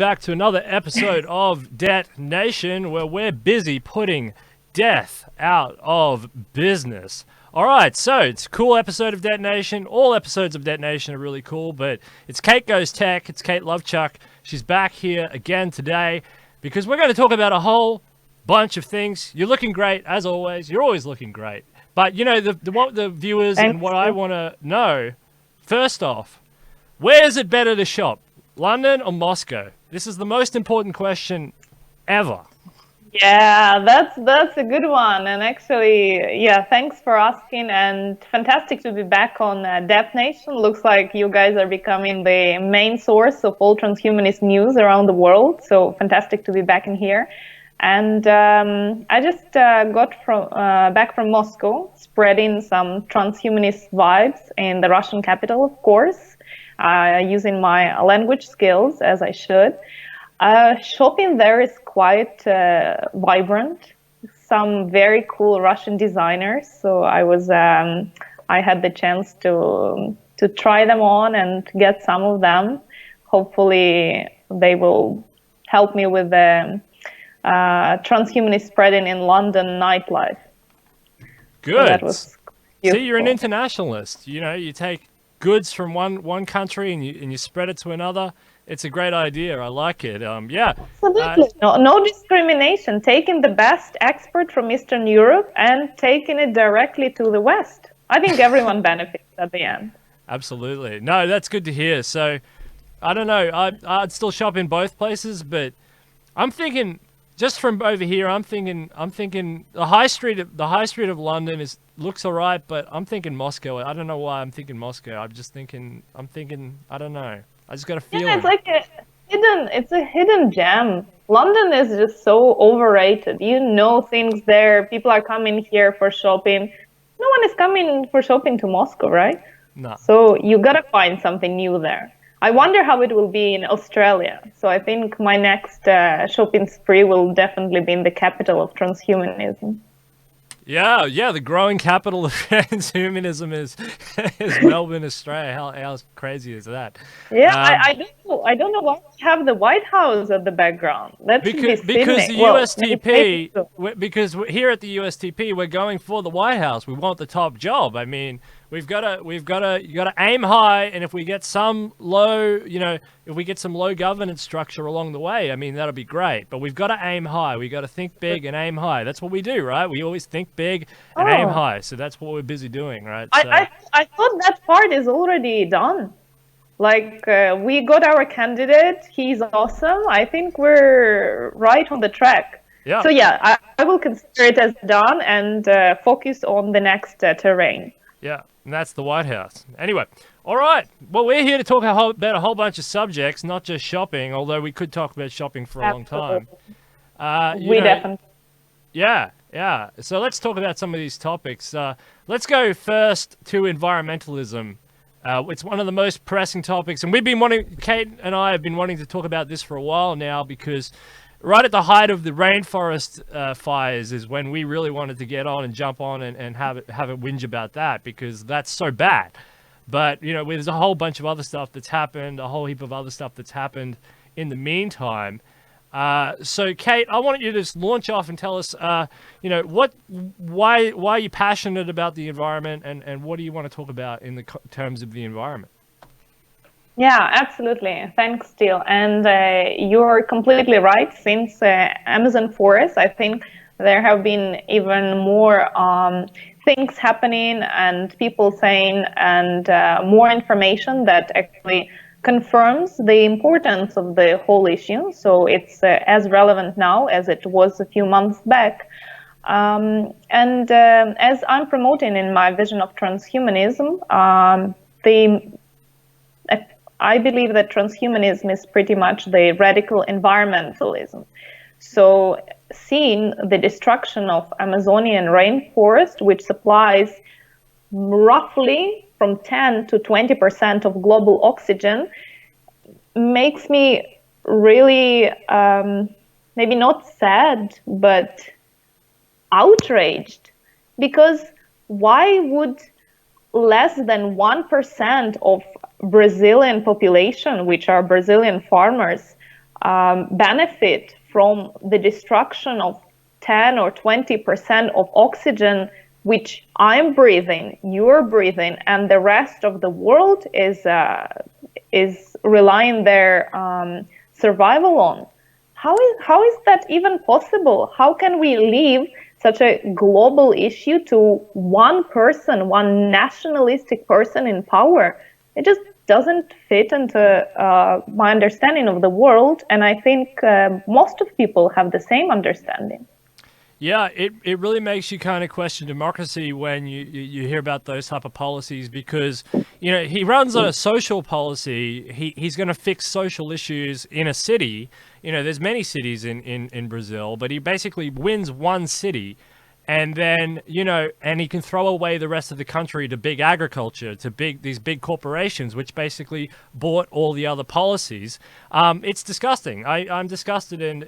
back to another episode of Debt Nation, where we're busy putting death out of business. All right, so it's a cool episode of Debt Nation. All episodes of Debt Nation are really cool, but it's Kate Goes Tech. It's Kate Lovechuck. She's back here again today because we're going to talk about a whole bunch of things. You're looking great, as always. You're always looking great. But, you know, what the viewers and what I want to know, first off, where is it better to shop, London or Moscow? This is the most important question ever. Yeah, that's a good one. And actually, yeah, thanks for asking. And fantastic to be back on Debt Nation. Looks like you guys are becoming the main source of all transhumanist news around the world. So fantastic to be back in here. And I just got back from Moscow, spreading some transhumanist vibes in the Russian capital, of course, using my language skills as I should. Shopping there is quite vibrant. Some very cool Russian designers. So I had the chance to try them on and get some of them. Hopefully, they will help me with the transhumanist spreading in London nightlife. Good. So that was See, you're an internationalist. You know, you take goods from one country and you spread it to another. It's a great idea. I like it. Yeah. Absolutely. No discrimination. Taking the best expert from Eastern Europe and taking it directly to the West. I think everyone benefits at the end. Absolutely. No, that's good to hear. So, I don't know. I'd still shop in both places, but I'm thinking just from over here. I'm thinking the high street of London looks all right, but I'm thinking Moscow. I don't know why I'm thinking Moscow. I'm thinking. I don't know. I just got a feeling. Yeah, it's like it's a hidden gem. London is just so overrated. You know things there. People are coming here for shopping. No one is coming for shopping to Moscow, right? No. So you gotta find something new there. I wonder how it will be in Australia. So I think my next shopping spree will definitely be in the capital of transhumanism. Yeah, the growing capital of transhumanism is Melbourne, Australia. How crazy is that? Yeah, I don't know why we have the White House at the background. That should be Sydney. Because the USTP, because here at the USTP, we're going for the White House. We want the top job. I mean, you got to aim high, and if we get some low, if we get some low governance structure along the way, I mean, that'll be great. But we've got to aim high. We got to think big and aim high. That's what we do, right? We always think big and aim high. So that's what we're busy doing, right? So, I thought that part is already done. Like, we got our candidate. He's awesome. I think we're right on the track. Yeah. So yeah, I will consider it as done and focus on the next terrain. Yeah, and that's the White House. Anyway, all right. Well, we're here to talk about a whole bunch of subjects, not just shopping, although we could talk about shopping for a long time. Definitely. Yeah. So let's talk about some of these topics. Let's go first to environmentalism. It's one of the most pressing topics, and Kate and I have been wanting to talk about this for a while now, because right at the height of the rainforest fires is when we really wanted to get on and jump on and have a whinge about that, because that's so bad. But, there's a whole bunch of other stuff that's happened, a whole heap of other stuff that's happened in the meantime. So, Kate, I want you to just launch off and tell us, why are you passionate about the environment, and what do you want to talk about in the terms of the environment? Yeah, absolutely. Thanks, Steele. And you're completely right. Since Amazon forest, I think there have been even more things happening and people saying, and more information that actually confirms the importance of the whole issue. So it's as relevant now as it was a few months back. And as I'm promoting in my vision of transhumanism, I believe that transhumanism is pretty much the radical environmentalism. So seeing the destruction of Amazonian rainforest, which supplies roughly from 10 to 20% of global oxygen, makes me really, maybe not sad, but outraged. Because why would less than 1% of Brazilian population, which are Brazilian farmers, benefit from the destruction of 10 or 20% of oxygen which I'm breathing, you're breathing, and the rest of the world is relying their survival on. How is that even possible? How can we leave such a global issue to one person, one nationalistic person in power? It just doesn't fit into my understanding of the world, and I think most of people have the same understanding. Yeah, it really makes you kind of question democracy when you hear about those type of policies, because he runs a social policy. He's going to fix social issues in a city. There's many cities in Brazil, but he basically wins one city, and then and he can throw away the rest of the country to big agriculture, to these big corporations, which basically bought all the other policies. It's disgusting. I'm disgusted and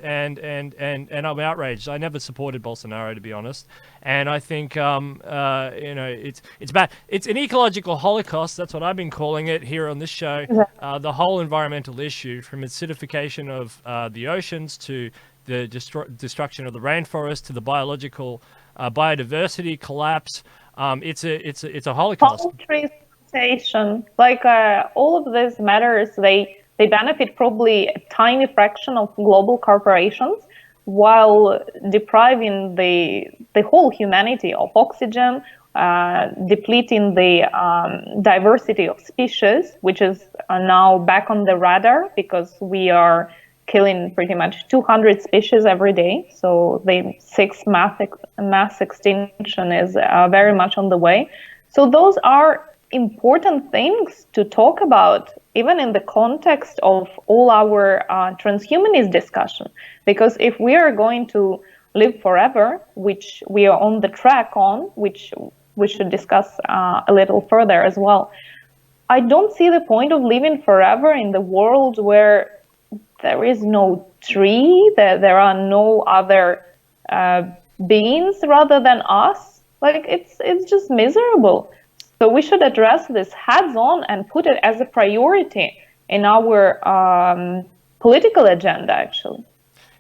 I'm outraged. I never supported Bolsonaro, to be honest, and I think it's bad. It's an ecological holocaust. That's what I've been calling it here on this show. The whole environmental issue, from acidification of the oceans to the destruction of the rainforest to the biological biodiversity collapse. It's a holocaust. Palm tree plantation, like all of these matters, they benefit probably a tiny fraction of global corporations, while depriving the whole humanity of oxygen, depleting the diversity of species, which is now back on the radar because we are killing pretty much 200 species every day. So the sixth mass extinction is very much on the way. So those are important things to talk about, even in the context of all our transhumanist discussion. Because if we are going to live forever, which we are on the track on, which we should discuss a little further as well, I don't see the point of living forever in the world where there is no tree, there are no other beings rather than us. Like it's just miserable. So we should address this heads on and put it as a priority in our political agenda, actually.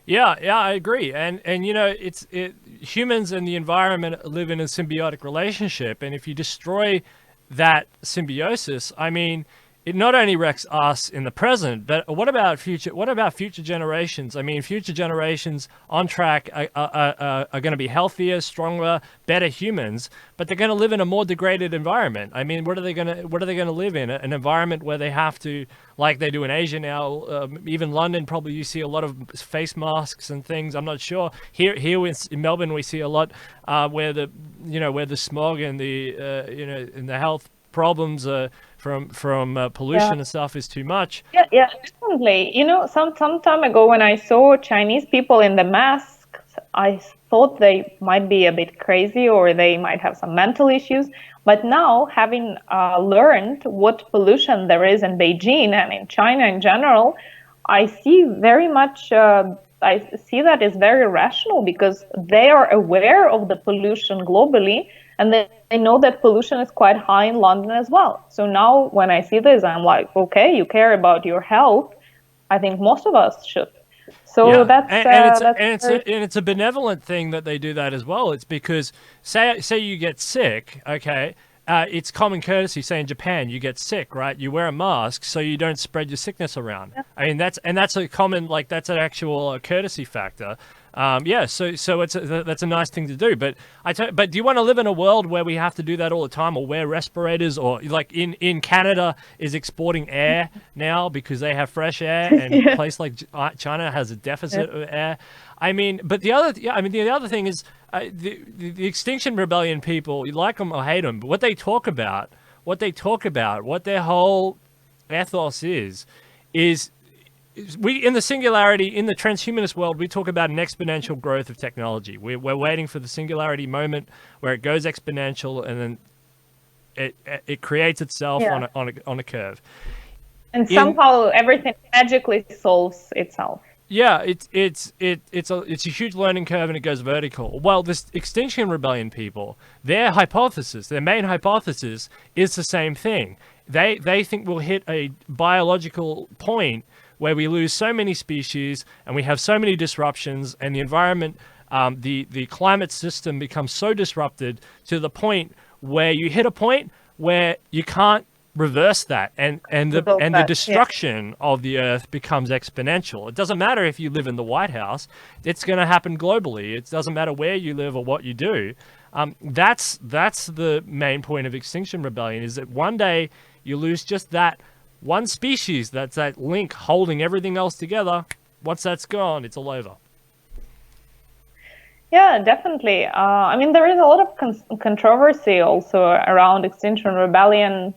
Yeah, I agree. And humans and the environment live in a symbiotic relationship, and if you destroy that symbiosis, I mean, it not only wrecks us in the present, but what about future generations? I mean, future generations on track are going to be healthier, stronger, better humans, but they're going to live in a more degraded environment. I mean, what are they going to live in? An environment where they have to, like they do in Asia now, even London, probably you see a lot of face masks and things. I'm not sure. Here in Melbourne, we see a lot where the smog and and the health problems from pollution and stuff is too much. Yeah, definitely. Some time ago when I saw Chinese people in the masks, I thought they might be a bit crazy or they might have some mental issues. But now, having learned what pollution there is in Beijing and in China in general, I see very much. I see that is very rational because they are aware of the pollution globally, and they know that pollution is quite high in London as well. So now when I see this, I'm like, okay, you care about your health. I think most of us should. So it's a benevolent thing that they do that as well. It's because say you get sick, okay, it's common courtesy. Say in Japan, you get sick, right? You wear a mask so you don't spread your sickness around. Yeah. I mean, that's a common, like, that's an actual courtesy factor. So that's a nice thing to do. But but do you want to live in a world where we have to do that all the time, or wear respirators, or like in Canada is exporting air now because they have fresh air, and a place like China has a deficit of air. I mean, but the other thing is the Extinction Rebellion people, you like them or hate them, but what they talk about, what their whole ethos is we, in the singularity, in the transhumanist world, we talk about an exponential growth of technology. We're waiting for the singularity moment where it goes exponential, and then it creates itself on a curve. And somehow everything magically solves itself. Yeah, it's a huge learning curve, and it goes vertical. Well, this Extinction Rebellion people, their main hypothesis is the same thing. They think we'll hit a biological point where we lose so many species and we have so many disruptions, and the environment, the climate system becomes so disrupted to the point where you hit a point where you can't reverse that, and the destruction of the earth becomes exponential. It doesn't matter if you live in the White House, it's going to happen globally. It doesn't matter where you live or what you do. That's the main point of Extinction Rebellion, is that one day you lose just that one species, that's that link holding everything else together. Once that's gone, it's all over. Yeah, definitely. I mean, there is a lot of controversy also around Extinction Rebellion,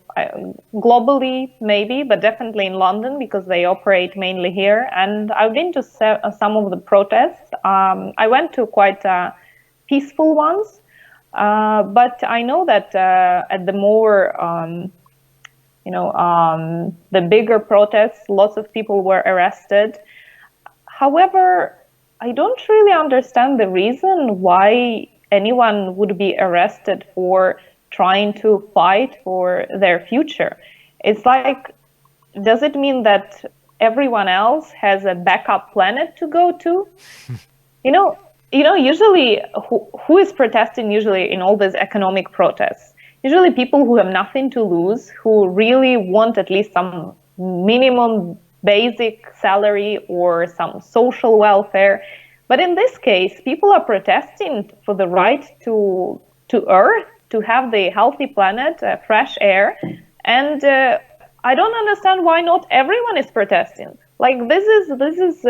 globally maybe, but definitely in London, because they operate mainly here. And I've been to some of the protests. I went to quite peaceful ones, but I know that at the more, the bigger protests, lots of people were arrested. However, I don't really understand the reason why anyone would be arrested for trying to fight for their future. It's like, does it mean that everyone else has a backup planet to go to? Usually who is protesting usually in all these economic protests? Usually people who have nothing to lose, who really want at least some minimum basic salary or some social welfare. But in this case, people are protesting for the right to Earth, to have the healthy planet, fresh air. And I don't understand why not everyone is protesting. Like, this is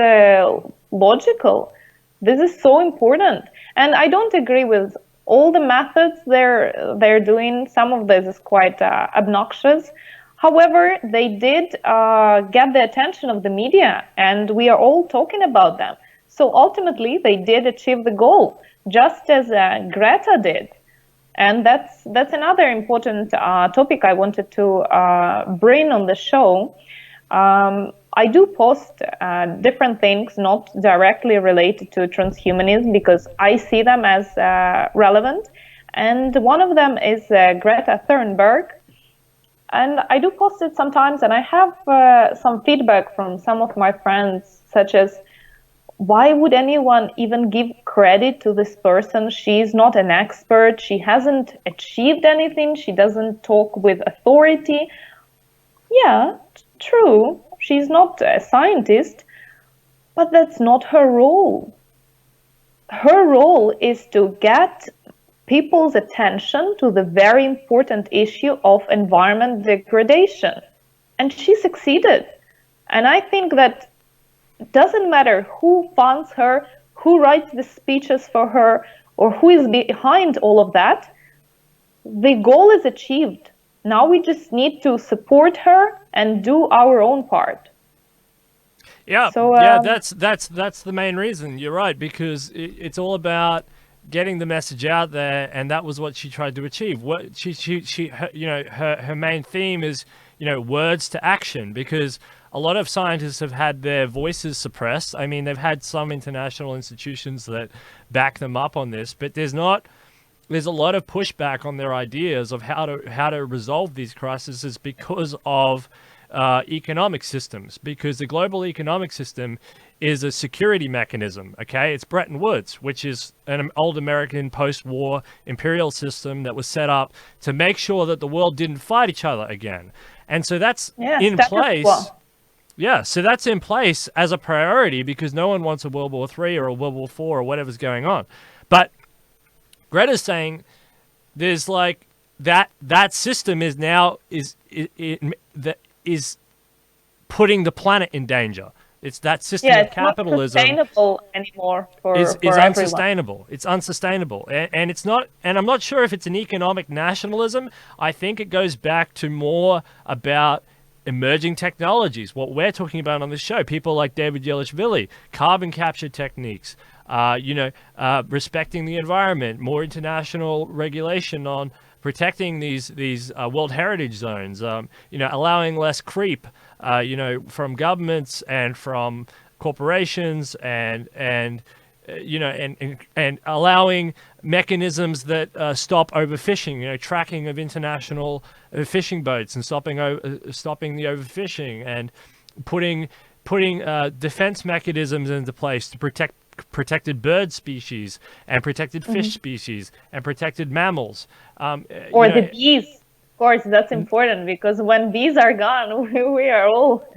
logical. This is so important. And I don't agree with all the methods they're doing. Some of this is quite obnoxious. However, they did get the attention of the media, and we are all talking about them. So ultimately, they did achieve the goal, just as Greta did. And that's another important topic I wanted to bring on the show. I do post different things not directly related to transhumanism, because I see them as relevant. And one of them is Greta Thunberg. And I do post it sometimes, and I have some feedback from some of my friends, such as, why would anyone even give credit to this person? She's not an expert. She hasn't achieved anything. She doesn't talk with authority. Yeah, true. She's not a scientist, but that's not her role. Her role is to get people's attention to the very important issue of environment degradation. And she succeeded. And I think that it doesn't matter who funds her, who writes the speeches for her, or who is behind all of that. The goal is achieved. Now we just need to support her and do our own part. Yeah, that's the main reason. You're right, because it's all about getting the message out there, and that was what she tried to achieve. What her main theme is, words to action, because a lot of scientists have had their voices suppressed. I mean, they've had some international institutions that back them up on this, but there's a lot of pushback on their ideas of how to resolve these crises because of economic systems, because the global economic system is a security mechanism. Okay, it's Bretton Woods, which is an old American post-war imperial system that was set up to make sure that the world didn't fight each other again. And so that's in place. Yeah, so that's in place as a priority, because no one wants a World War III or a World War IV or whatever's going on. But Greta's saying there's like that system is now is putting the planet in danger. It's that system of capitalism. It's not sustainable anymore for unsustainable. Everyone. It's unsustainable, and it's not. And I'm not sure if it's an economic nationalism. I think it goes back to more about emerging technologies, what we're talking about on this show. People like David Yelishvili, carbon capture techniques, respecting the environment, more international regulation on protecting these World Heritage Zones, allowing less creep, from governments and from corporations, and allowing mechanisms that stop overfishing, tracking of international fishing boats and stopping the overfishing, and putting putting defense mechanisms into place to protect protected bird species and protected fish species and protected mammals. Or the bees. Of course, that's important because when bees are gone, we are all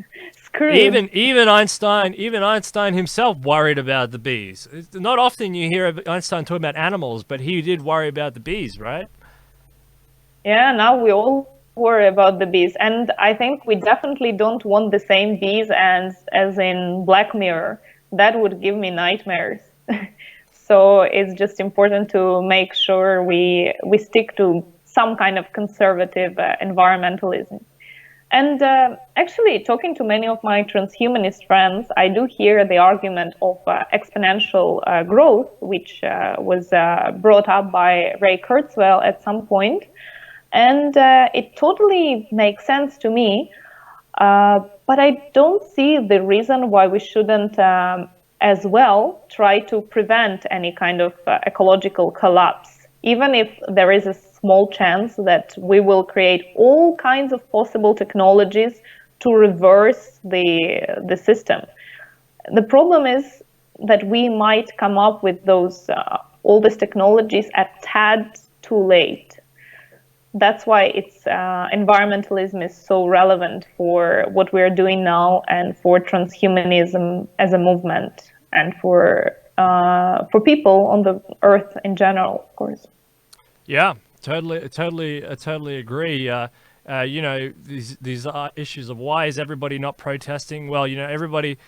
screwed. Even Einstein himself worried about the bees. It's not often you hear of Einstein talking about animals, but he did worry about the bees, right? Yeah, now we all worry about the bees, and I think we definitely don't want the same bees as in Black Mirror. That would give me nightmares. So it's just important to make sure we stick to some kind of conservative environmentalism. And actually, talking to many of my transhumanist friends, I do hear the argument of exponential growth, which was brought up by Ray Kurzweil at some point. And it totally makes sense to me. But I don't see the reason why we shouldn't as well try to prevent any kind of ecological collapse, even if there is a small chance that we will create all kinds of possible technologies to reverse the system. The problem is that we might come up with those all these technologies a tad too late. That's why it's environmentalism is so relevant for what we're doing now and for transhumanism as a movement and for people on the earth in general, of course. Yeah, totally agree. You know, these are issues of why is everybody not protesting? Well, you know, everybody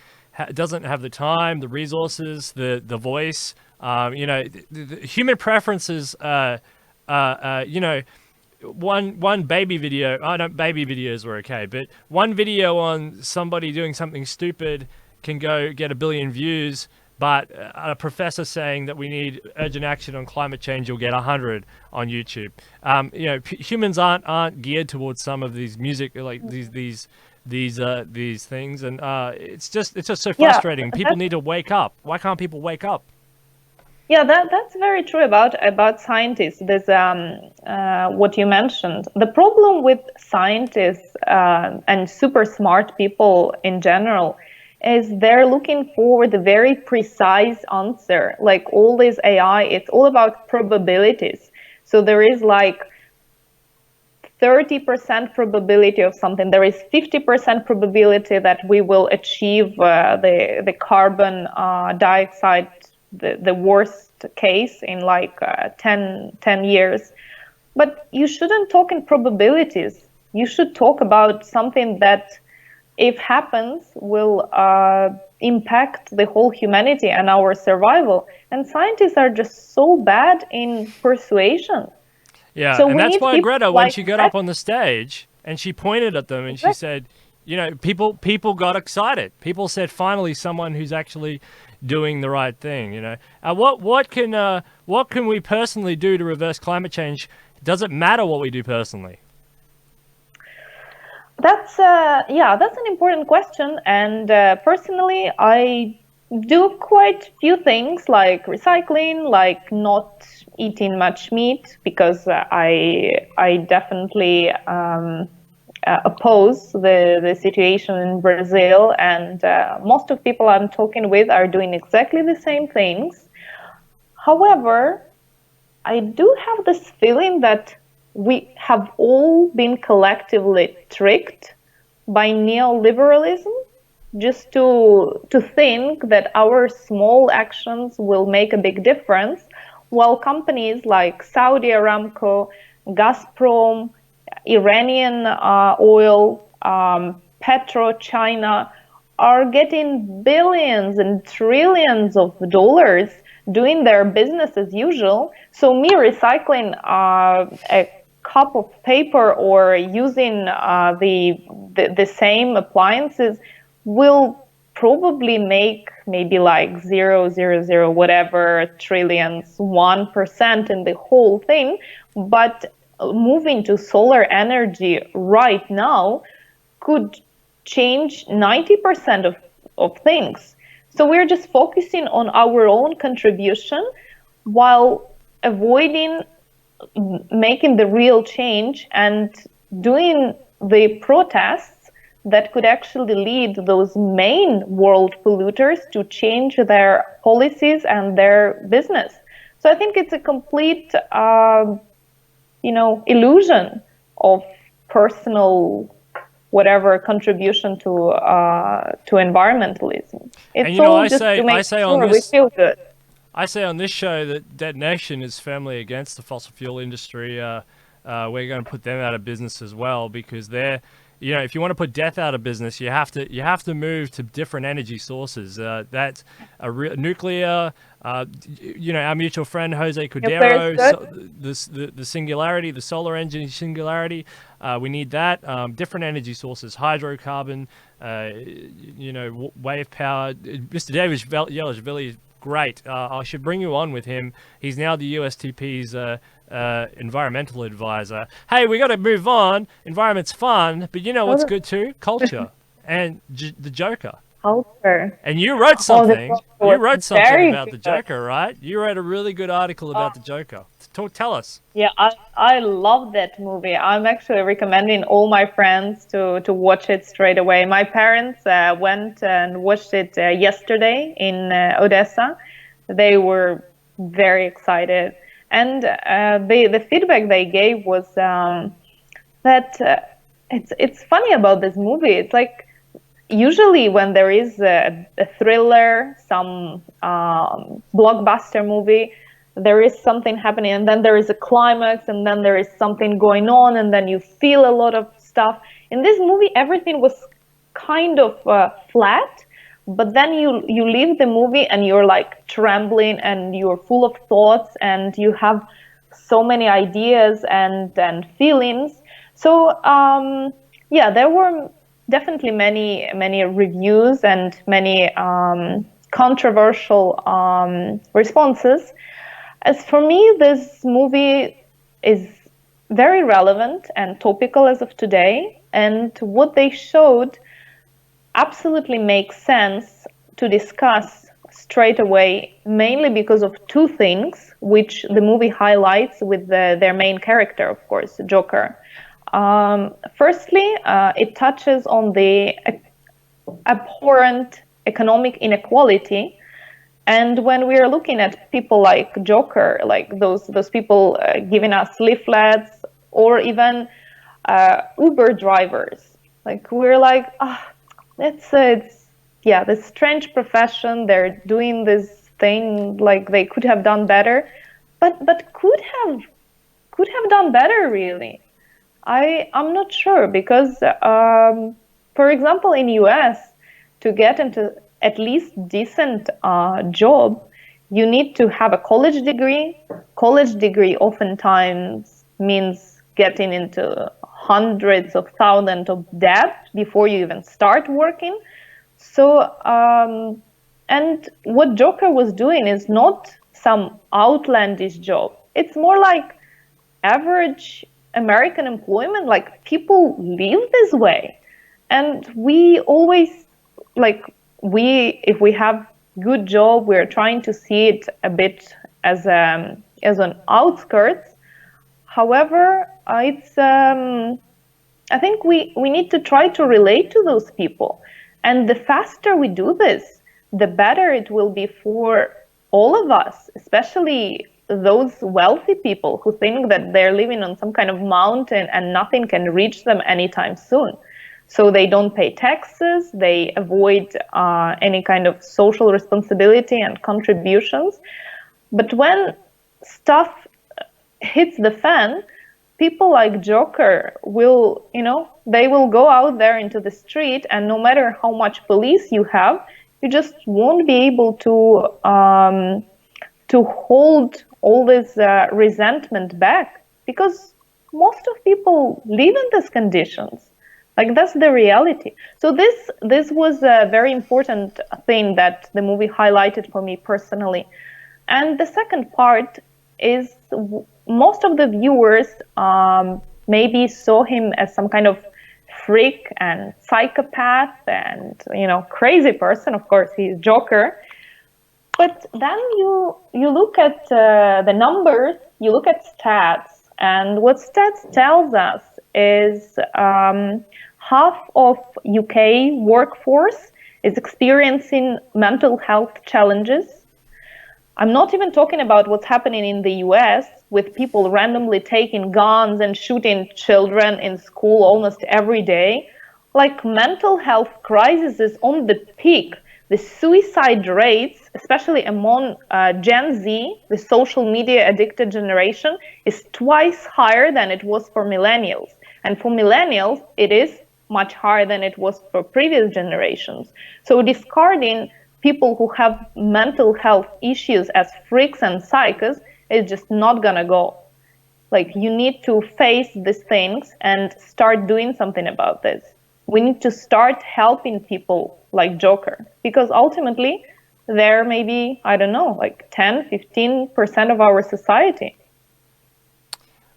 doesn't have the time, the resources, the voice. You know, the human preferences. You know. One baby video, baby videos were okay, but one video on somebody doing something stupid can go get 1 billion views, but a professor saying that we need urgent action on climate change will get 100 on YouTube. You know, humans aren't geared towards some of these music, like these things, and it's just so frustrating. People need to wake up. Why can't people wake up? Yeah, that's very true about scientists. There's what you mentioned. The problem with scientists and super smart people in general is they're looking for the very precise answer. Like all this AI, it's all about probabilities. So there is like 30% probability of something. There is 50% probability that we will achieve the carbon dioxide, the worst case in like 10 years. But you shouldn't talk in probabilities. You should talk about something that, if happens, will impact the whole humanity and our survival. And scientists are just so bad in persuasion. Yeah, so and that's why Greta, when like she got up on the stage and she pointed at them and she said, you know, people got excited. People said, finally, someone who's actually doing the right thing. You know, what can we personally do to reverse climate change? Does it matter what we do personally? That's that's an important question. And personally, I do quite few things like recycling, like not eating much meat, because I definitely oppose the situation in Brazil, and most of people I'm talking with are doing exactly the same things. However, I do have this feeling that we have all been collectively tricked by neoliberalism, just to think that our small actions will make a big difference, while companies like Saudi Aramco, Gazprom, Iranian oil, PetroChina are getting billions and trillions of dollars doing their business as usual. So me recycling a cup of paper or using the same appliances will probably make maybe like 0.00 whatever trillions, 1% in the whole thing. But moving to solar energy right now could change 90% of things. So we're just focusing on our own contribution while avoiding making the real change and doing the protests that could actually lead those main world polluters to change their policies and their business. So I think it's a complete, illusion of personal whatever contribution to environmentalism. And It's you know, all just to make sure we feel good. I say on this show that Dead Nation is firmly against the fossil fuel industry. We're going to put them out of business as well, because they're, if you want to put death out of business, you have to move to different energy sources. That's nuclear. Our mutual friend Jose Cordero, the singularity, the solar engine singularity. We need that. Different energy sources, hydrocarbon, wave power. Mr. David Yelishvili is great. I should bring you on with him. He's now the USTP's environmental advisor. Hey, we got to move on. Environment's fun, but you know what's good too? Culture and the Joker. Culture. And you wrote something. You wrote something about the Joker, right? You wrote a really good article about the Joker. Tell us. Yeah, I love that movie. I'm actually recommending all my friends to watch it straight away. My parents went and watched it yesterday in Odessa. They were very excited, and the feedback they gave was that it's funny about this movie. It's like, usually when there is a thriller, some blockbuster movie, there is something happening, and then there is a climax, and then there is something going on, and then you feel a lot of stuff. In this movie, everything was kind of flat, but then you leave the movie and you're like trembling, and you're full of thoughts, and you have so many ideas and feelings. So yeah, there were definitely many reviews and many controversial responses. As for me, this movie is very relevant and topical as of today, and what they showed absolutely makes sense to discuss straight away, mainly because of two things which the movie highlights with their main character, of course, Joker. Firstly, it touches on the abhorrent economic inequality. And when we are looking at people like Joker, like those people giving us leaflets, or even Uber drivers, like we're like, it's this strange profession. They're doing this thing, like they could have done better, but could have done better, really. I'm not sure, because for example, in US, to get into at least decent job, you need to have a college degree. College degree oftentimes means getting into hundreds of thousands of debt before you even start working. So, and what Joker was doing is not some outlandish job. It's more like average American employment. Like, people live this way. And we always, if we have good job, we're trying to see it a bit as an outskirts. However, I think we need to try to relate to those people. And the faster we do this, the better it will be for all of us, especially those wealthy people who think that they're living on some kind of mountain and nothing can reach them anytime soon. So they don't pay taxes, they avoid any kind of social responsibility and contributions. But when stuff hits the fan, people like Joker will, they will go out there into the street, and no matter how much police you have, you just won't be able to hold all this resentment back, because most of people live in these conditions. Like, that's the reality. So this was a very important thing that the movie highlighted for me personally. And the second part is, most of the viewers maybe saw him as some kind of freak and psychopath and, crazy person. Of course, he's Joker. But then you look at the numbers, you look at stats, and what stats tells us is half of UK workforce is experiencing mental health challenges. I'm not even talking about what's happening in the US with people randomly taking guns and shooting children in school almost every day. Like, mental health crisis is on the peak. The suicide rates, especially among Gen Z, the social media addicted generation, is twice higher than it was for millennials. And for millennials, it is much higher than it was for previous generations. So discarding people who have mental health issues as freaks and psychos is just not gonna go. Like, you need to face these things and start doing something about this. We need to start helping people like Joker, because ultimately they're maybe, I don't know, like 10-15% of our society.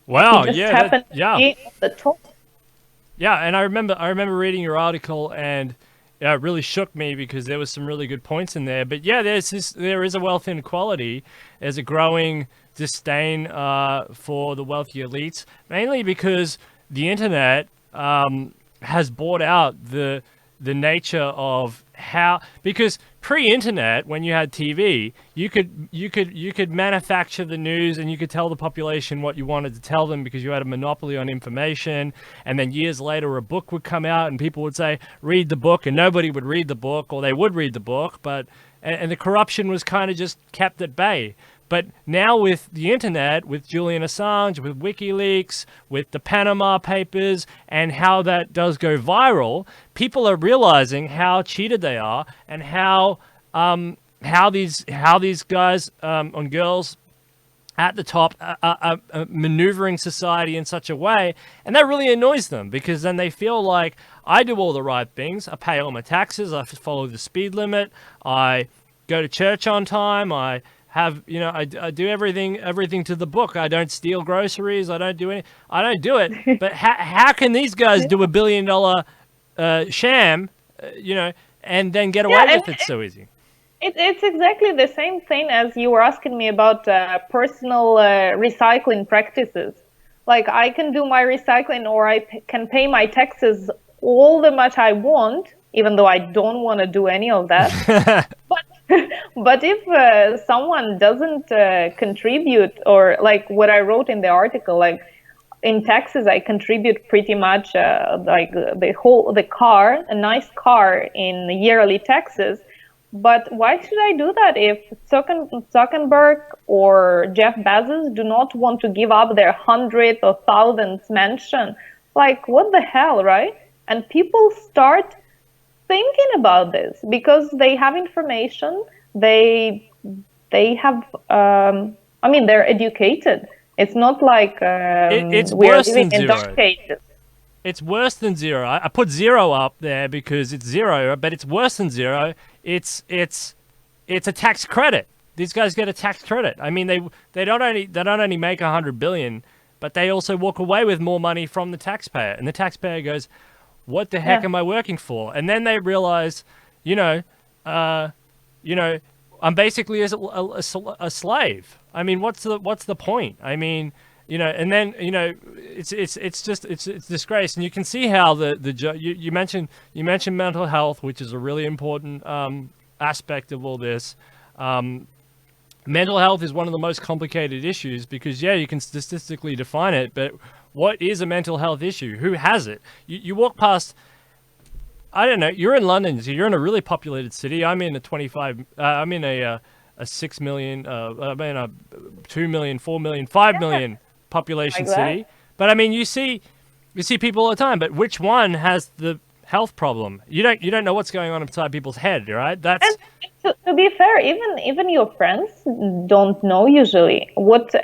Wow, He just yeah, happened to yeah. be on the top. Yeah, and I remember reading your article, and it really shook me because there was some really good points in there. But yeah, there is a wealth inequality. There's a growing disdain for the wealthy elites, mainly because the internet has brought out the nature of how, because pre-internet, when you had TV, you could manufacture the news and you could tell the population what you wanted to tell them because you had a monopoly on information. And then years later, a book would come out and people would say, read the book, and nobody would read the book, or they would read the book, but and the corruption was kind of just kept at bay. But now with the internet, with Julian Assange, with WikiLeaks, with the Panama Papers, and how that does go viral, people are realizing how cheated they are and how these guys and girls at the top are maneuvering society in such a way, and that really annoys them, because then they feel like, I do all the right things, I pay all my taxes, I follow the speed limit, I go to church on time, I have, I do everything to the book. I don't steal groceries. I don't do it. But how can these guys do $1 billion sham, and then get away with it so easy? It's exactly the same thing as you were asking me about personal recycling practices. Like, I can do my recycling, or I can pay my taxes all the much I want, even though I don't want to do any of that. But if someone doesn't contribute, or like what I wrote in the article, like in taxes, I contribute pretty much like the car, a nice car in yearly taxes. But why should I do that if Zuckerberg or Jeff Bezos do not want to give up their hundredth or thousandth mansion? Like, what the hell, right? And people start thinking about this because they have information. They have. They're educated. It's not like It's we're worse living than in zero. dark ages. It's worse than zero. I put zero up there because it's zero, but it's worse than zero. It's a tax credit. These guys get a tax credit. I mean, they don't only make 100 billion, but they also walk away with more money from the taxpayer, and the taxpayer goes, what the heck am I working for? And then they realize, I'm basically a slave. I mean, what's the point? I mean, and then it's disgrace. And you can see how you mentioned mental health, which is a really important aspect of all this. Mental health is one of the most complicated issues because you can statistically define it, but what is a mental health issue? Who has it? You walk past, I don't know, you're in London, so you're in a really populated city. I'm in a 6 million, a 2 million, 4 million, 5 million population city. But I mean, you see people all the time, but which one has the health problem? You don't know what's going on inside people's head, right? And to be fair, even your friends don't know usually what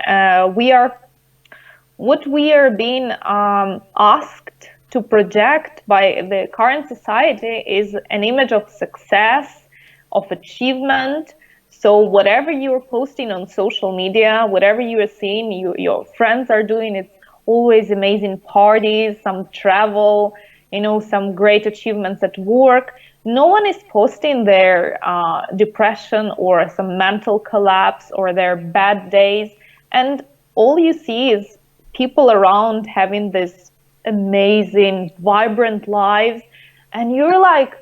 we are being asked to project by the current society is an image of success, of achievement. So whatever you're posting on social media, whatever you are seeing your friends are doing, it's always amazing parties, some travel, some great achievements at work. No one is posting their depression or some mental collapse or their bad days. And all you see is people around having this amazing, vibrant lives, and you're like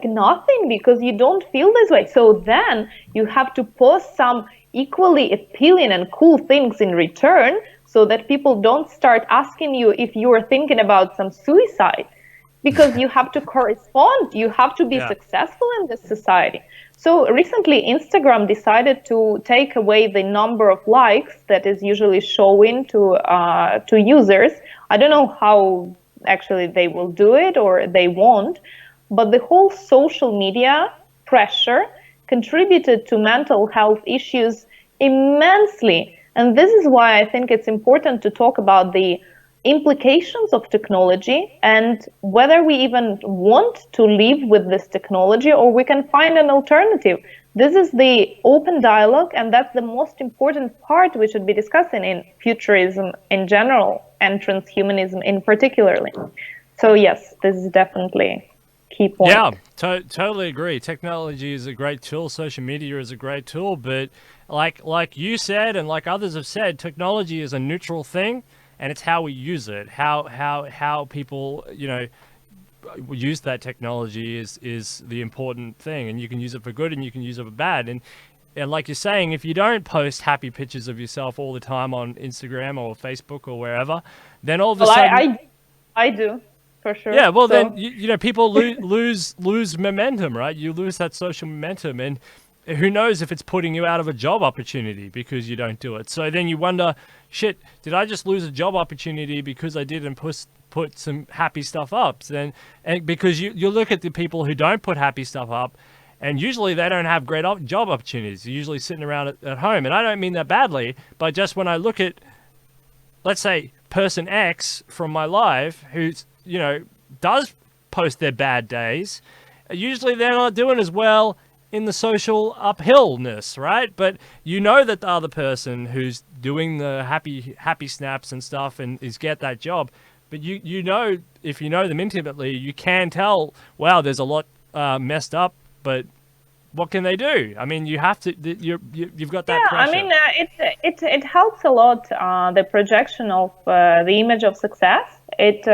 nothing because you don't feel this way. So then you have to post some equally appealing and cool things in return so that people don't start asking you if you're thinking about some suicide, because you have to correspond, you have to be Yeah. successful in this society. So recently Instagram decided to take away the number of likes that is usually showing to users. I don't know how actually they will do it or they won't, but the whole social media pressure contributed to mental health issues immensely. And this is why I think it's important to talk about the implications of technology and whether we even want to live with this technology or we can find an alternative. This is the open dialogue, and that's the most important part we should be discussing in futurism in general and transhumanism in particularly. So yes, this is definitely key point. Yeah, totally agree. Technology is a great tool. Social media is a great tool, but like you said, and like others have said, technology is a neutral thing, and it's how we use it. How people use that technology is the important thing, and you can use it for good and you can use it for bad. And like you're saying, if you don't post happy pictures of yourself all the time on Instagram or Facebook or wherever, then all of a Well, sudden, I do for sure. yeah, well then So people lose momentum, right? You lose that social momentum, and who knows if it's putting you out of a job opportunity because you don't do it. So then you wonder, shit, did I just lose a job opportunity because I didn't put some happy stuff up? So then, and because you look at the people who don't put happy stuff up, and usually they don't have great job opportunities. They're usually sitting around at home, and I don't mean that badly, but just when I look at, let's say, person X from my life who's does post their bad days, usually they're not doing as well in the social uphillness, right? But you know that the other person who's doing the happy snaps and stuff and is get that job, but you know, if you know them intimately, you can tell, wow, there's a lot messed up, but what can they do? I mean, you have to, you've got that yeah, I pressure. mean, it helps a lot, the projection of the image of success. It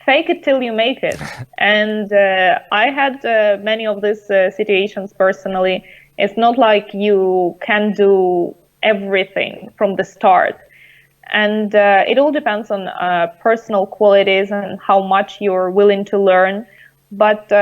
fake it till you make it. And I had many of these situations personally. It's not like you can do everything from the start, and it all depends on personal qualities and how much you're willing to learn. But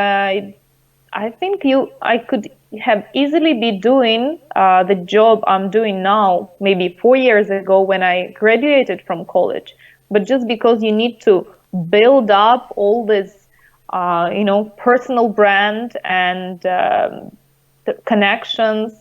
I think I could have easily be doing the job I'm doing now, maybe 4 years ago when I graduated from college. But just because you need to build up all this, personal brand and the connections,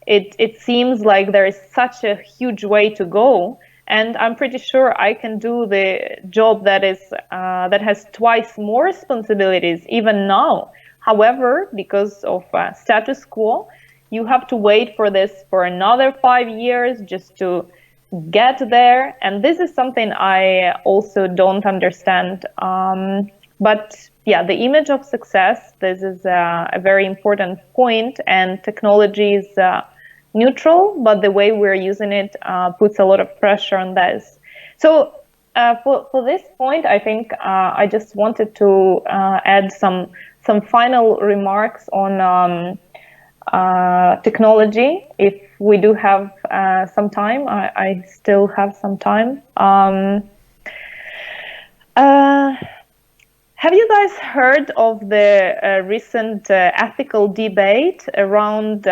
it seems like there is such a huge way to go. And I'm pretty sure I can do the job that has twice more responsibilities even now. However, because of status quo, you have to wait for this for another 5 years just to get there. And this is something I also don't understand. But yeah, the image of success, this is a very important point, and technology is neutral, but the way we're using it puts a lot of pressure on this. So for this point, I think I just wanted to add some final remarks on technology. If we do have some time, I still have some time. Have you guys heard of the recent ethical debate around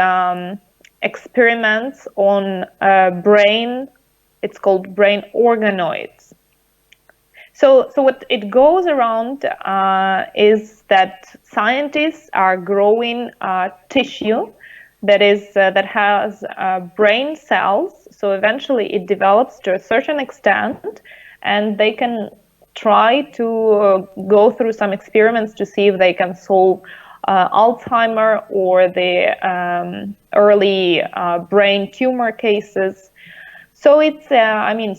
experiments on brain? It's called brain organoids. So what it goes around is that scientists are growing tissue that has brain cells. So eventually it develops to a certain extent, and they can try to go through some experiments to see if they can solve Alzheimer or the early brain tumor cases. So it's,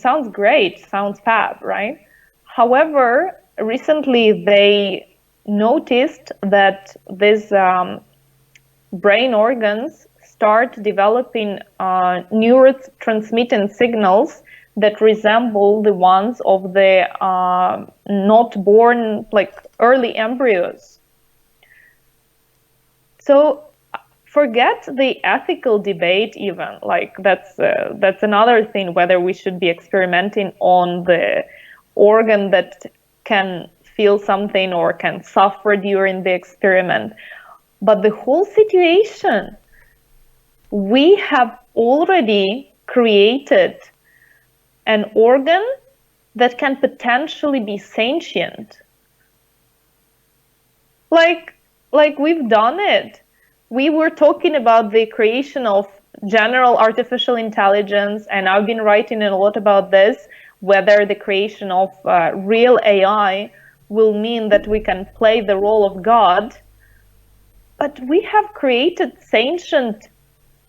sounds great, sounds fab, right? However, recently they noticed that these brain organs start developing neurotransmitting signals that resemble the ones of the not born, like early embryos. So forget the ethical debate even, like that's another thing, whether we should be experimenting on the organ that can feel something or can suffer during the experiment. But the whole situation, we have already created an organ that can potentially be sentient. Like we've done it. We were talking about the creation of general artificial intelligence, and I've been writing a lot about this, whether the creation of real AI will mean that we can play the role of God. But we have created sentient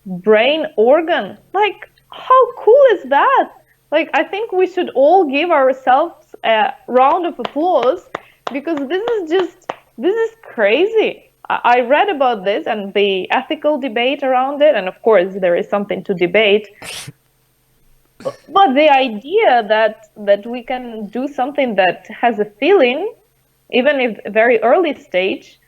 brain organ. Like, how cool is that? Like, I think we should all give ourselves a round of applause, because this is crazy. I read about this and the ethical debate around it, and of course there is something to debate. But the idea that we can do something that has a feeling, even if very early stage,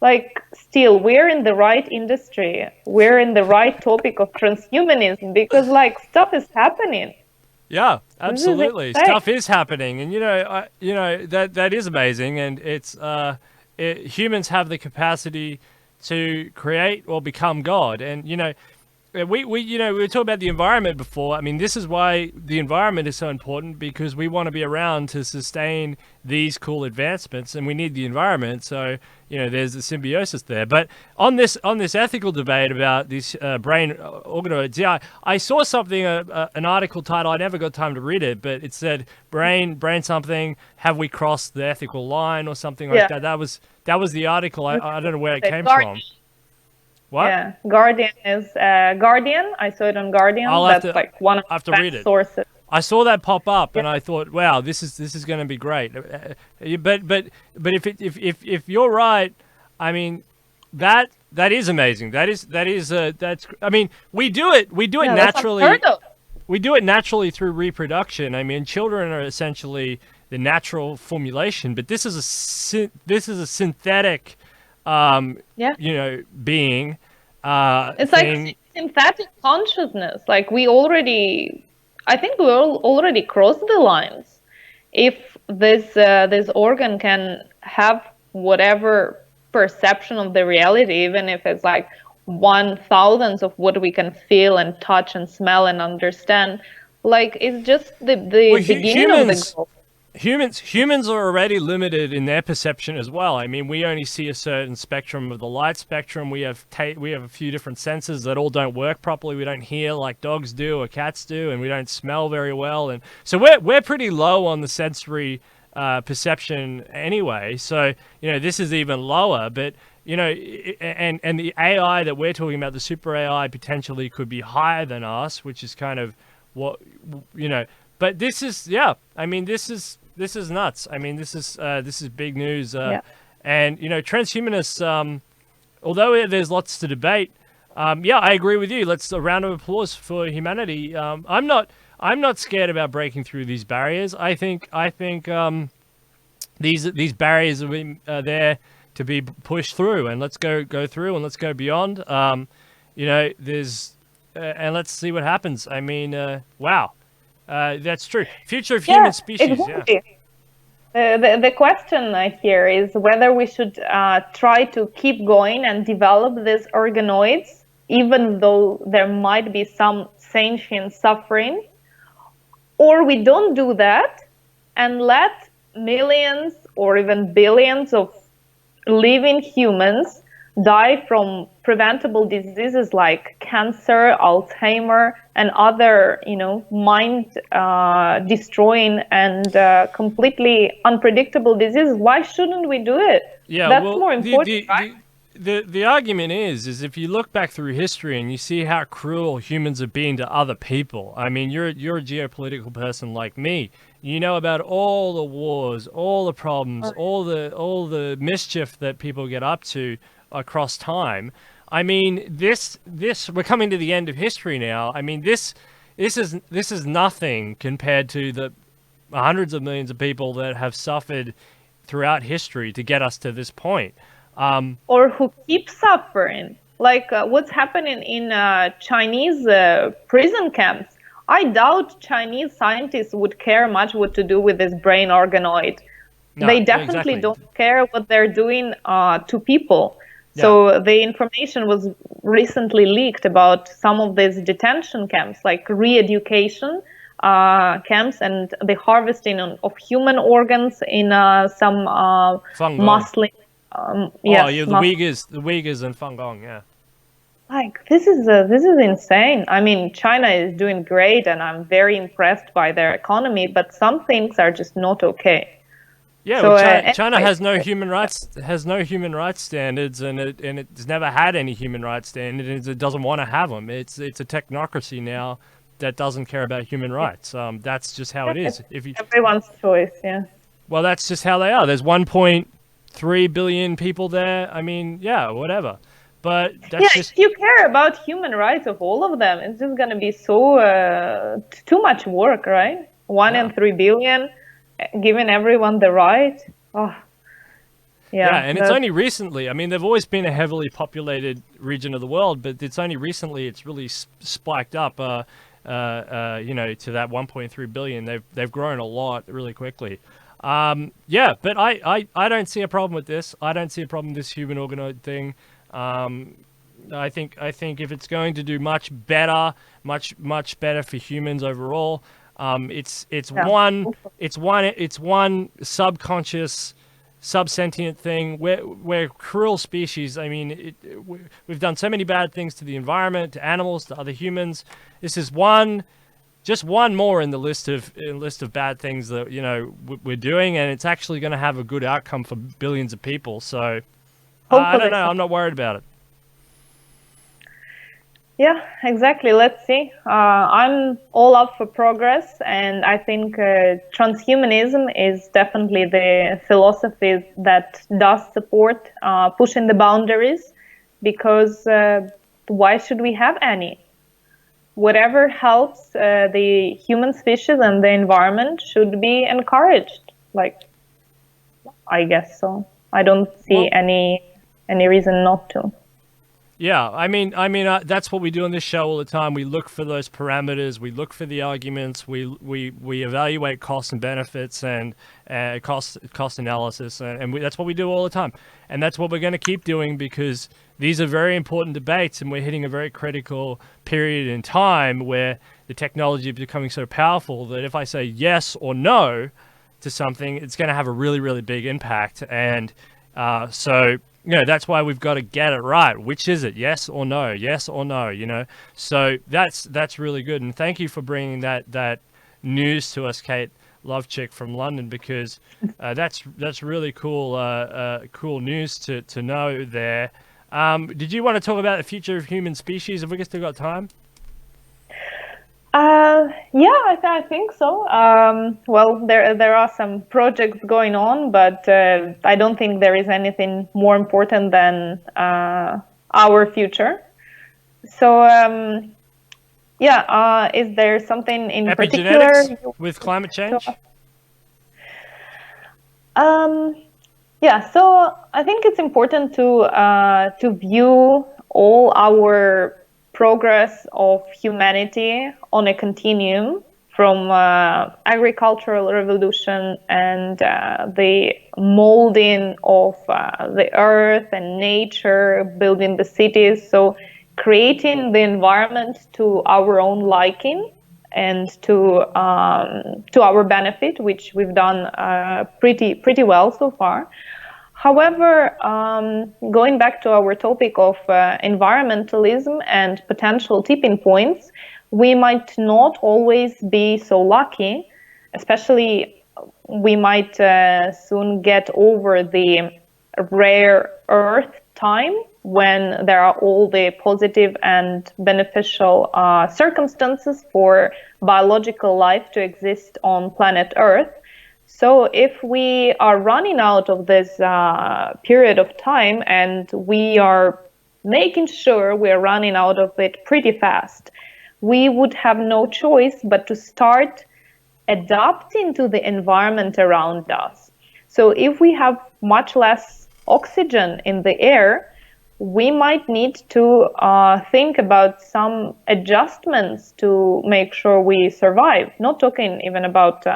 like, still we're in the right industry, we're in the right topic of transhumanism, because like stuff is happening. Yeah, absolutely. Stuff is happening, and that is amazing, and it's humans have the capacity to create or become God, and we were talking about the environment before. I mean, this is why the environment is so important, because we want to be around to sustain these cool advancements, and we need the environment. So there's the symbiosis there. But on this ethical debate about these brain organoids, yeah, I saw something, an article title. I never got time to read it, but it said brain something. Have we crossed the ethical line or something like that? That was the article. I don't know where it came from. What? Yeah, Guardian is Guardian. I saw it on Guardian. That's like one of the best sources. I saw that pop up, and I thought, wow, this is going to be great. But if you're right, I mean, that is amazing. That's I mean, we do it naturally. We do it naturally through reproduction. I mean, children are essentially the natural formulation, but this is a synthetic being. It's thing. Like synthetic consciousness. Like I think we already crossed the lines. If this organ can have whatever perception of the reality, even if it's like 1,000th of what we can feel and touch and smell and understand, like it's just the beginning of the goal. Humans are already limited in their perception as well. I mean, we only see a certain spectrum of the light spectrum. We have a few different senses that all don't work properly. We don't hear like dogs do or cats do, and we don't smell very well. And so we're pretty low on the sensory perception anyway. So this is even lower. But and the AI that we're talking about, the super AI, potentially could be higher than us, which is kind of what But this is I mean, this is nuts. I mean, this is big news. And transhumanists, although there's lots to debate, I agree with you. Let's a round of applause for humanity. I'm not scared about breaking through these barriers. I think these barriers are there to be pushed through, and let's go through, and let's go beyond. There's and let's see what happens. I mean, wow. That's true. Future of human species. The question here is whether we should try to keep going and develop these organoids, even though there might be some sentient suffering, or we don't do that and let millions or even billions of living humans die from preventable diseases like cancer, Alzheimer, and other, mind destroying and completely unpredictable diseases. Why shouldn't we do it? Yeah, that's more important, right? The argument is if you look back through history and you see how cruel humans have been to other people. I mean, you're a geopolitical person like me. You know about all the wars, all the problems, all the mischief that people get up to across time. I mean, this we're coming to the end of history now. I mean, this this is nothing compared to the hundreds of millions of people that have suffered throughout history to get us to this point. Or who keep suffering. Like what's happening in Chinese prison camps. I doubt Chinese scientists would care much what to do with this brain organoid. No, They definitely exactly. don't care what they're doing to people. Yeah. So the information was recently leaked about some of these detention camps, like re-education camps, and the harvesting of human organs in some Muslim. Oh, Yes, yeah, the Uyghurs and Fangong, yeah. like this is insane. I mean, China is doing great, and I'm very impressed by their economy, but some things are just not okay. Yeah, So well, China anyway, has no human rights standards, and it's never had any human rights standards. It doesn't want to have them. It's a technocracy now that doesn't care about human rights. That's just how it is. If you everyone's choice, yeah. Well, that's just how they are. There's 1.3 billion people there. I mean, yeah, whatever. But that's Yeah, just if you care about human rights of all of them, it's just gonna be so too much work, right? One yeah. in 3 billion, giving everyone the right. Oh, Yeah, yeah, and it's only recently. I mean, they've always been a heavily populated region of the world, but it's only recently it's really spiked up. To that 1.3 billion. They've grown a lot really quickly. Yeah, but I don't see a problem with this. I don't see a problem with this human organoid thing. I think if it's going to do much better for humans overall, it's yeah. one subconscious, subsentient thing. We're cruel species. I mean, we've done so many bad things to the environment, to animals, to other humans. This is just one more in the list of bad things that we're doing, and it's actually going to have a good outcome for billions of people. So I Hopefully, don't know. I'm not worried about it. yeah, exactly. Let's see. I'm all up for progress, and I think transhumanism is definitely the philosophy that does support pushing the boundaries, because why should we have any? Whatever helps the human species and the environment should be encouraged. Like, I guess so. I don't see Well, any reason not to. yeah, I mean, that's what we do on this show all the time. We look for those parameters. We look for the arguments. We evaluate costs and benefits and cost analysis, and that's what we do all the time. And that's what we're going to keep doing, because these are very important debates, and we're hitting a very critical period in time where the technology is becoming so powerful that if I say yes or no to something, it's going to have a really, really big impact. And so that's why we've got to get it right. Which is it? Yes or no? Yes or no? So that's really good. And thank you for bringing that news to us, Kate Lovechick from London, because that's really cool cool news to know there. Did you want to talk about the future of human species? Have we still got time? Yeah, I think so. Well, there are some projects going on, but I don't think there is anything more important than our future. So, yeah, is there something in particular? Epigenetics with climate change? Yeah, so I think it's important to view all our progress of humanity on a continuum, from agricultural revolution and the molding of the earth and nature, building the cities, so creating the environment to our own liking and to our benefit, which we've done pretty well so far. However, going back to our topic of environmentalism and potential tipping points, we might not always be so lucky. Especially, we might soon get over the rare earth time when there are all the positive and beneficial circumstances for biological life to exist on planet Earth. So if we are running out of this period of time, and we are making sure we're running out of it pretty fast, we would have no choice but to start adapting to the environment around us. So if we have much less oxygen in the air, we might need to think about some adjustments to make sure we survive. Not talking even about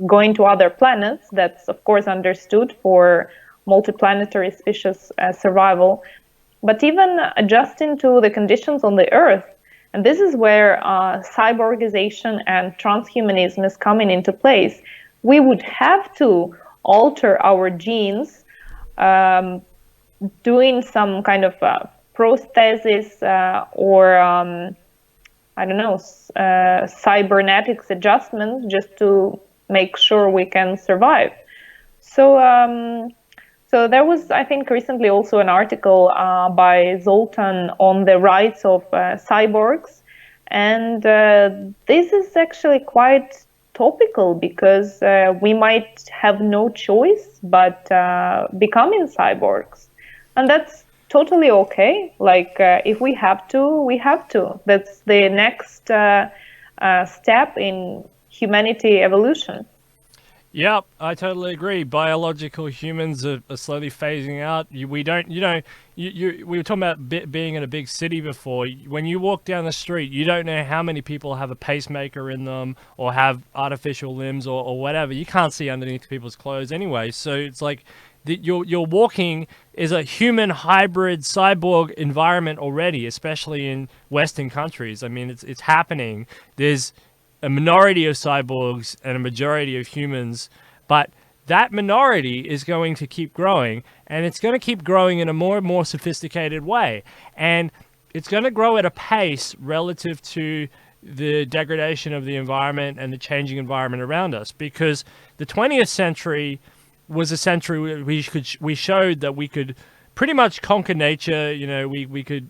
going to other planets, that's of course understood for multiplanetary species survival, but even adjusting to the conditions on the Earth. And this is where cyborgization and transhumanism is coming into place. We would have to alter our genes, doing some kind of prosthesis or I don't know, cybernetics adjustments just to make sure we can survive. So there was, I think, recently also an article by Zoltan on the rights of cyborgs, and this is actually quite topical because we might have no choice but becoming cyborgs, and that's totally okay. Like if we have to, we have to. That's the next step in humanity evolution. Yep, I totally agree. Biological humans are slowly phasing out. We were talking about being in a big city before. When you walk down the street, you don't know how many people have a pacemaker in them or have artificial limbs or whatever. You can't see underneath people's clothes anyway. So it's like you're walking is a human hybrid cyborg environment already, especially in Western countries. I mean, it's happening. There's a minority of cyborgs and a majority of humans, but that minority is going to keep growing, and it's going to keep growing in a more and more sophisticated way, and it's going to grow at a pace relative to the degradation of the environment and the changing environment around us, because the 20th century was a century where we showed that we could pretty much conquer nature. We could,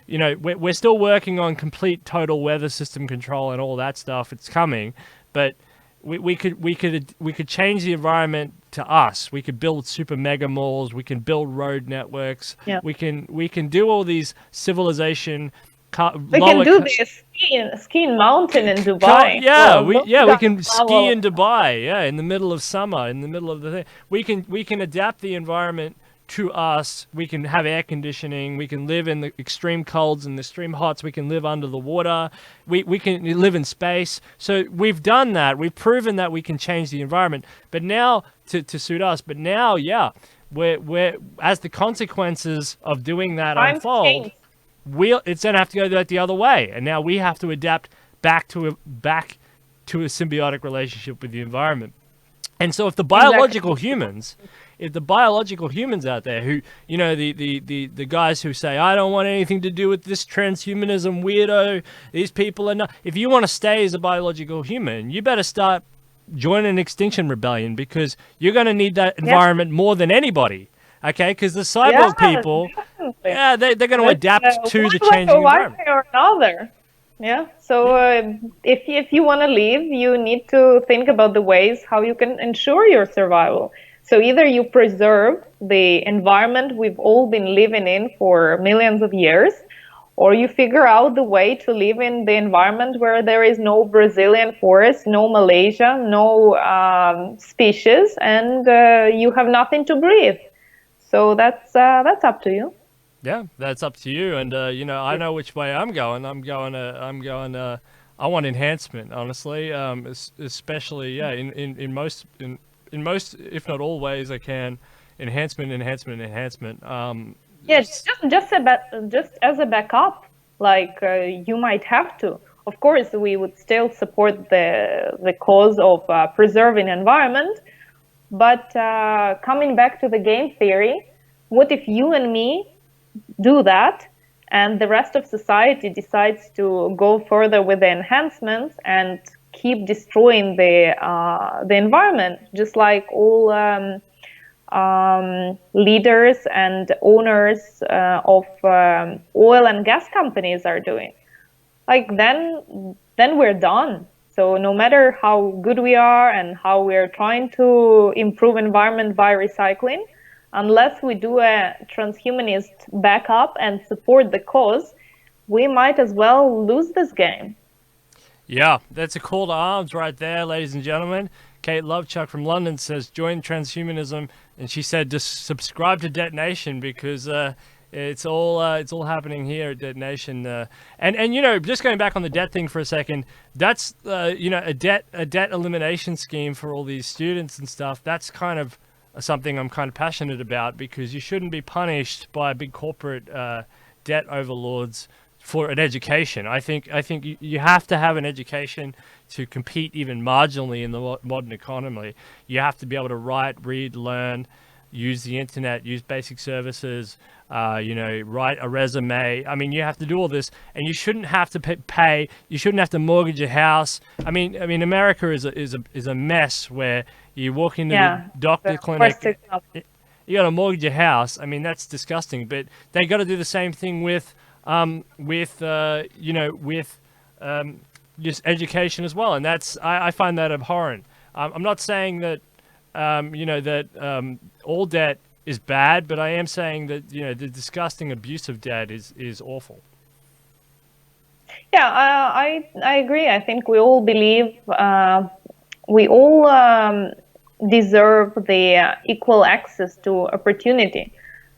we're still working on complete total weather system control and all that stuff. It's coming, but we could change the environment to us. We could build super mega malls. We can build road networks. Yeah. We can do all these civilization. We can do this skiing mountain in Dubai. We can ski in Dubai. Yeah, in the middle of summer, in the middle of the thing. We can adapt the environment to us. We can have air conditioning. We can live in the extreme colds and the extreme hots. We can live under the water. We can live in space. So we've done that. We've proven that we can change the environment. But now to suit us. But now, we're as the consequences of doing that unfold, it's gonna have to go the other way. And now we have to adapt back to a symbiotic relationship with the environment. And so if the biological humans out there who, the guys who say, I don't want anything to do with this transhumanism weirdo, these people are not, if you want to stay as a biological human, you better start joining Extinction Rebellion, because you're going to need that environment more than anybody. Okay, because the cyborg people, they're going to adapt to the changing environment. One way or another. Yeah. So if you want to live, you need to think about the ways how you can ensure your survival. So either you preserve the environment we've all been living in for millions of years, or you figure out the way to live in the environment where there is no Brazilian forest, no Malaysia, no species, and you have nothing to breathe. So that's up to you. Yeah, that's up to you. And I know which way I'm going. I want enhancement, honestly. Especially, in most, if not all ways I can, enhancement. Just as a backup, like you might have to. Of course, we would still support the cause of preserving environment, but coming back to the game theory, what if you and me do that, and the rest of society decides to go further with the enhancements and keep destroying the environment, just like all leaders and owners of oil and gas companies are doing? Like then we're done. So no matter how good we are and how we're trying to improve environment by recycling, unless we do a transhumanist backup and support the cause, we might as well lose this game. Yeah, that's a call to arms right there, ladies and gentlemen. Kate Lovechuck from London says join transhumanism, and she said just subscribe to Detonation because it's all happening here at Detonation. And you know, just going back on the debt thing for a second, that's you know, a debt elimination scheme for all these students and stuff. That's kind of something I'm kind of passionate about because you shouldn't be punished by big corporate debt overlords for an education. I think you have to have an education to compete even marginally in the modern economy. You have to be able to write, read, learn, use the internet, use basic services, you know, write a resume. I mean, you have to do all this, and you shouldn't have to pay. You shouldn't have to mortgage your house. I mean, America is a mess where you walk into the doctor clinic, you got to mortgage your house. I mean, that's disgusting. But they got to do the same thing with you know, with just education as well, and that's I find that abhorrent. I'm not saying that you know, that all debt is bad, but I am saying that, you know, the disgusting abuse of debt is awful. Yeah, I agree. I think we all believe we all deserve the equal access to opportunity.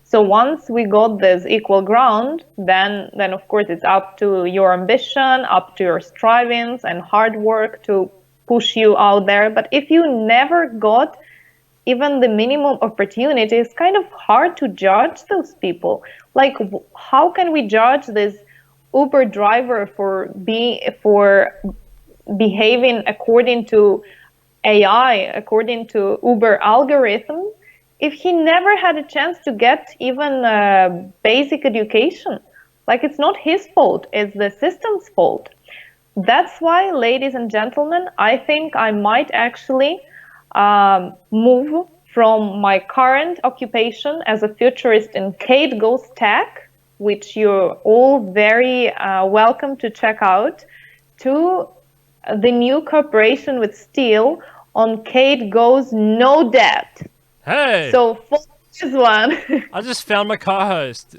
So once we got this equal ground, then of course it's up to your ambition, up to your strivings and hard work to push you out there. But if you never got even the minimum opportunity, it's kind of hard to judge those people. Like, how can we judge this Uber driver for behaving according to AI, according to Uber algorithm, if he never had a chance to get even basic education? Like, it's not his fault, it's the system's fault. That's why, ladies and gentlemen, I think I might actually move from my current occupation as a futurist in Kate Goes Tech, which you're all very welcome to check out, to the new cooperation with Steel on Kate Goes No Debt. Hey! So for this one, I just found my co-host.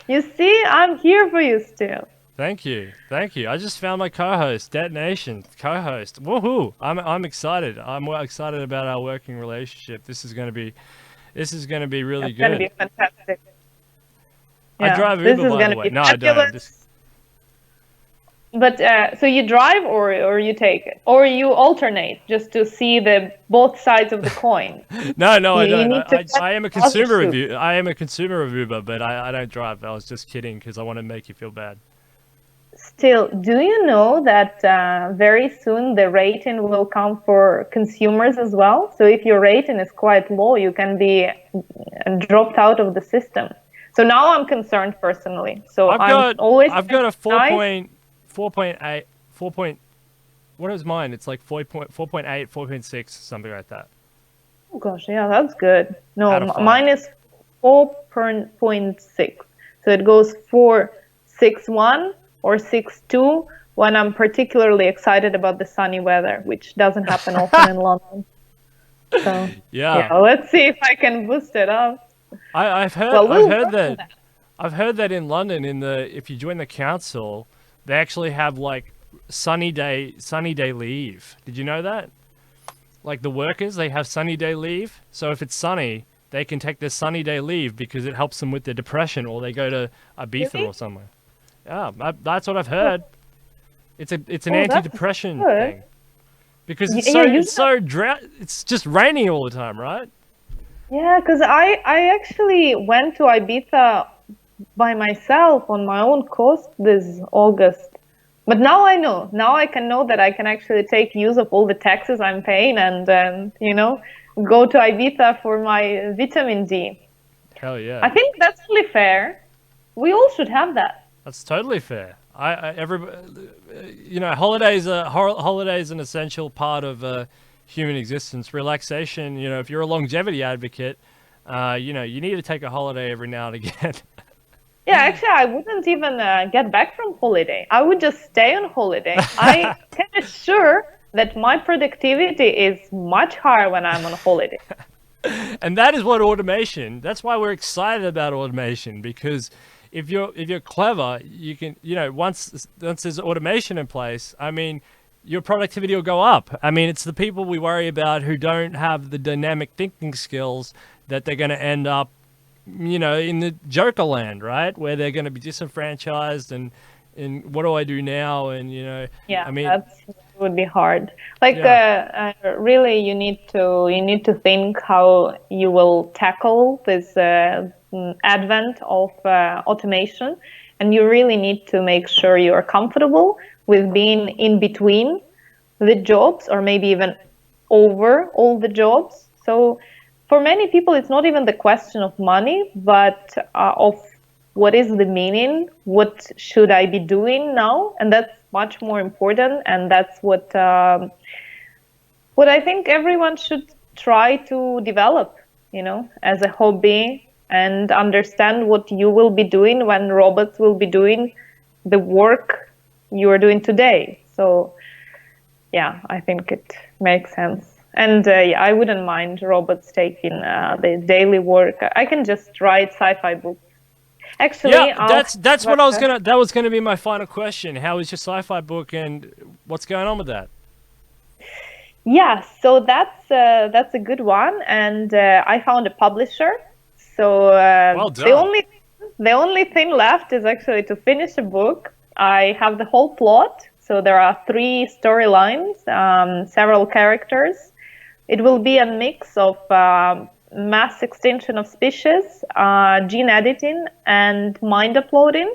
You see, I'm here for you still. Thank you. I just found my co-host, Detonation co-host. Woohoo! I'm excited. I'm excited about our working relationship. This is going to be really it's good. It's going to be fantastic. I drive Uber, by the way. No, I don't. But so you drive or you take it, or you alternate just to see the both sides of the coin. No, I don't. I am a consumer of Uber. I am a consumer of Uber, but I don't drive. I was just kidding because I want to make you feel bad. Still, do you know that very soon the rating will come for consumers as well? So if your rating is quite low, you can be dropped out of the system. So now I'm concerned personally. So I've got a 4.8, what is mine? It's like 4.8, 4.6, something like that. Oh gosh, yeah, that's good. No, mine is 4.6. So it goes 4.61 or 6.2 when I'm particularly excited about the sunny weather, which doesn't happen often in London. So yeah, let's see if I can boost it up. I've heard that in London, if you join the council, they actually have like sunny day leave. Did you know that? Like the workers, they have sunny day leave. So if it's sunny, they can take their sunny day leave because it helps them with their depression, or they go to Ibiza or somewhere. Yeah, that's what I've heard. It's an antidepressant thing because it's just raining all the time, right? Yeah, because I actually went to Ibiza by myself on my own cost this August. But now I know. Now I can know that I can actually take use of all the taxes I'm paying and you know, go to Ibiza for my vitamin D. Hell yeah. I think that's only fair. We all should have that. That's totally fair. You know, holidays an essential part of human existence. Relaxation, you know, if you're a longevity advocate, you know, you need to take a holiday every now and again. Yeah, actually, I wouldn't even get back from holiday. I would just stay on holiday. I can assure that my productivity is much higher when I'm on holiday. And that is what that's why we're excited about automation, because if you're clever, you can, once there's automation in place, I mean, your productivity will go up. I mean, it's the people we worry about who don't have the dynamic thinking skills that they're going to end up, in the Joker land, right? Where they're going to be disenfranchised and what do I do now? And, Yeah, I mean, that would be hard. Like, really, you need to think how you will tackle this advent of automation, and you really need to make sure you are comfortable with being in between the jobs, or maybe even over all the jobs. So, for many people, it's not even the question of money, but of what is the meaning, what should I be doing now, and that's much more important, and that's what I think everyone should try to develop, as a hobby, and understand what you will be doing when robots will be doing the work you are doing today. So yeah, I think it makes sense. And yeah, I wouldn't mind robots taking the daily work. I can just write sci-fi books. Actually, yeah, that's what that was gonna be my final question. How is your sci-fi book, and what's going on with that? Yeah, so that's a good one, and I found a publisher. So Well done. the only thing left is actually to finish a book. I have the whole plot, so there are 3 storylines, several characters. It will be a mix of mass extinction of species, gene editing, and mind uploading.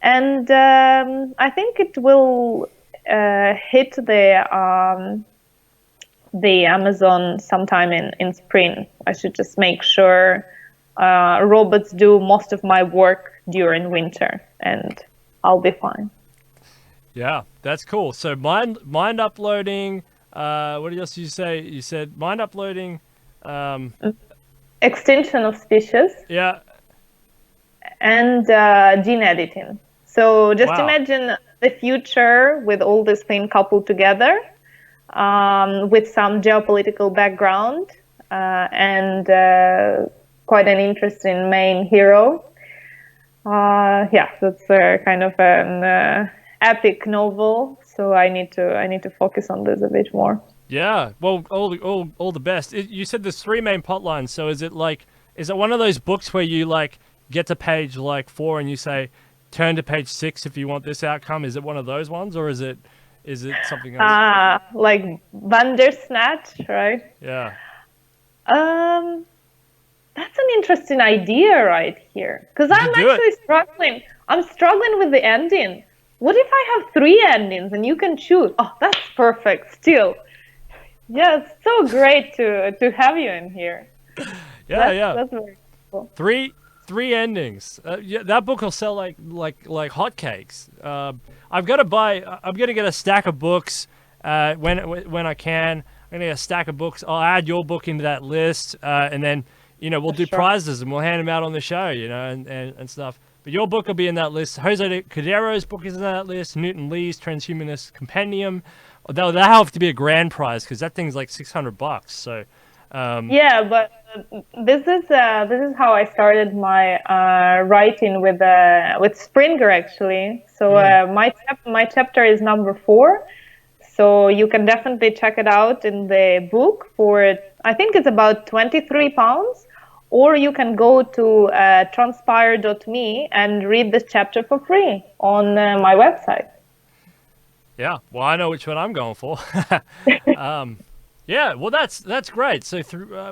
And I think it will hit the Amazon sometime in spring. I should just make sure robots do most of my work during winter, and I'll be fine. Yeah, that's cool. So mind uploading. What else did you say? You said mind uploading. Extinction of species. Yeah. And gene editing. So just imagine the future with all these things coupled together, with some geopolitical background, and quite an interesting main hero. Yeah, that's kind of an epic novel. So I need to focus on this a bit more. Yeah. Well, all the best. You said there's 3 main plot lines. So is it one of those books where you get to page 4 and you say, turn to page 6 if you want this outcome? Is it one of those ones, or is it something else? Like Bandersnatch, right? Yeah. That's an interesting idea right here, because I'm actually struggling. I'm struggling with the ending. What if I have 3 endings and you can choose? Oh, that's perfect. Still, yeah, it's so great to have you in here. That's very cool. Three endings. Yeah, that book will sell like hotcakes. I'm gonna get a stack of books when I can. I'm gonna get a stack of books. I'll add your book into that list, and then we'll do prizes and we'll hand them out on the show, and stuff. But your book will be in that list. Jose Cadero's book is in that list. Newton Lee's Transhumanist Compendium. That'll have to be a grand prize because that thing's like $600. So. Yeah, but this is how I started my writing with Springer, actually. So my chapter is number 4. So you can definitely check it out in the book for, I think it's about £23, or you can go to transpire.me and read this chapter for free on my website. Yeah, well, I know which one I'm going for. Yeah, well, that's great. So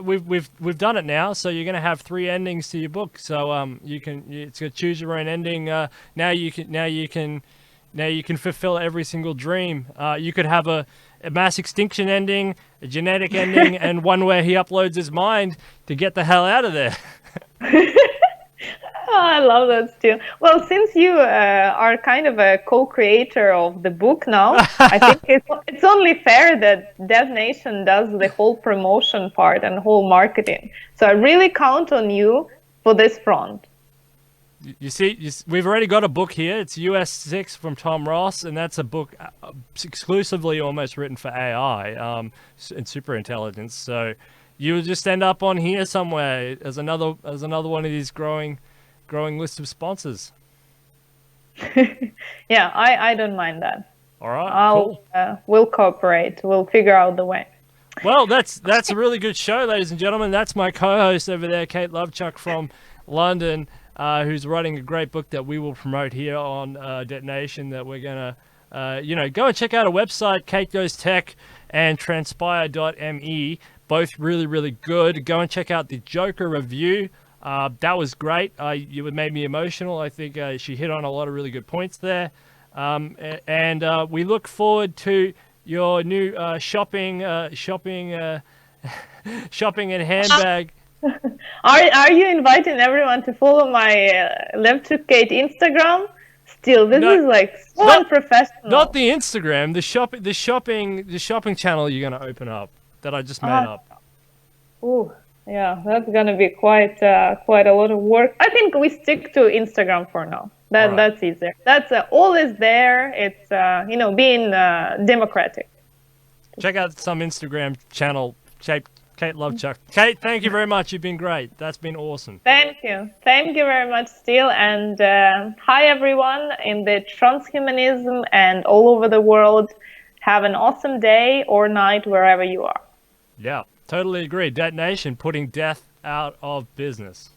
we've done it now. So you're gonna have 3 endings to your book. So it's gonna choose your own ending. Now you can fulfill every single dream. You could have a mass extinction ending, a genetic ending, and one where he uploads his mind to get the hell out of there. Oh, I love that too. Well, since you are kind of a co-creator of the book now, I think it's only fair that Dev Nation does the whole promotion part and whole marketing. So I really count on you for this front. You see, we've already got a book here. It's US 6 from Tom Ross, and that's a book exclusively almost written for AI and superintelligence. So you'll just end up on here somewhere as another one of these growing growing list of sponsors. Yeah, I don't mind that. All right, cool. We'll cooperate. We'll figure out the way. Well, that's a really good show, ladies and gentlemen. That's my co-host over there, Kate Lovechuck from London, who's writing a great book that we will promote here on Detonation. That we're gonna, go and check out a website, Kate Goes Tech and Transpire.me. Both really, really good. Go and check out the Joker review. That was great. You made me emotional. I think she hit on a lot of really good points there. And we look forward to your new shopping and handbag. Are you inviting everyone to follow my Left to Kate Instagram? Still, this is like so unprofessional. Not the Instagram, the shopping channel you're gonna open up that I just made up. Ooh, yeah, that's gonna be quite a lot of work. I think we stick to Instagram for now. That's easier. That's all is there. It's being democratic. Check out some Instagram channel, Kate Lovechuck. Kate, thank you very much. You've been great. That's been awesome. Thank you very much, Steele. And hi everyone in the transhumanism and all over the world. Have an awesome day or night wherever you are. Yeah, totally agree. Detonation, putting death out of business.